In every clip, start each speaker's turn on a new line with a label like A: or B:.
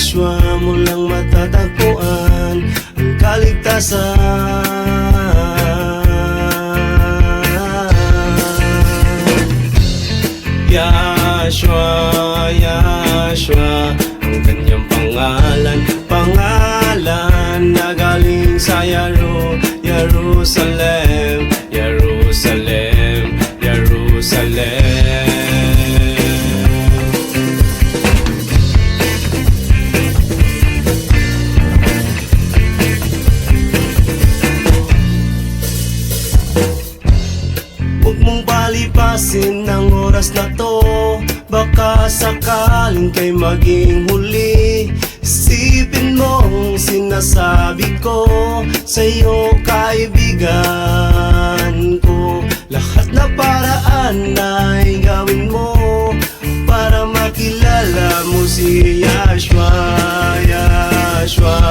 A: Yahshua mo lang matatagpuan ang kaligtasan. Yahshua, Yahshua, ang kanyang pangalan, pangalan na galing sa Jerusalem, Jerusalem, Jerusalem. Huwag mong palipasin ang oras na to, baka sakaling kay maging huli. Isipin mong sinasabi ko sa'yo, kaibigan ko. Lahat na paraan ay gawin mo para makilala mo si Yahshua, Yahshua,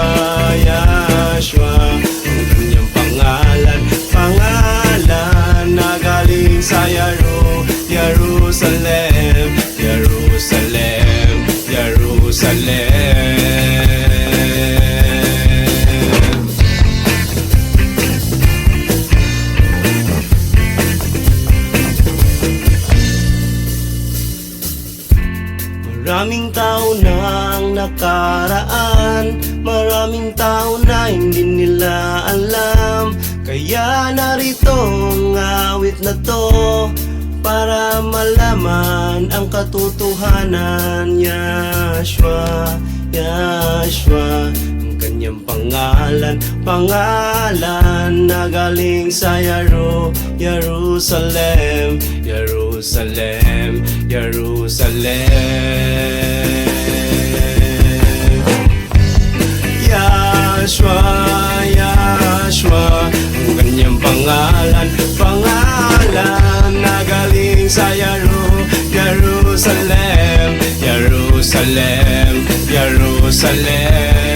A: Yahshua. Ang kanyang pangalan, pangalan na galing sa Jerusalem, Jerusalem, Jerusalem. Maraming tao na ang nakaraan, maraming tao na hindi nila alam. Kaya narito ang awit na to para malaman ang katotohanan. Yahshua, Yahshua, ang kanyang pangalan, pangalan na galing sa Jerusalem, Jerusalem, Jerusalem. Yahshua, Yahshua, ang kanyang pangalan, pangalan na galing sa Jerusalem, Jerusalem, Jerusalem.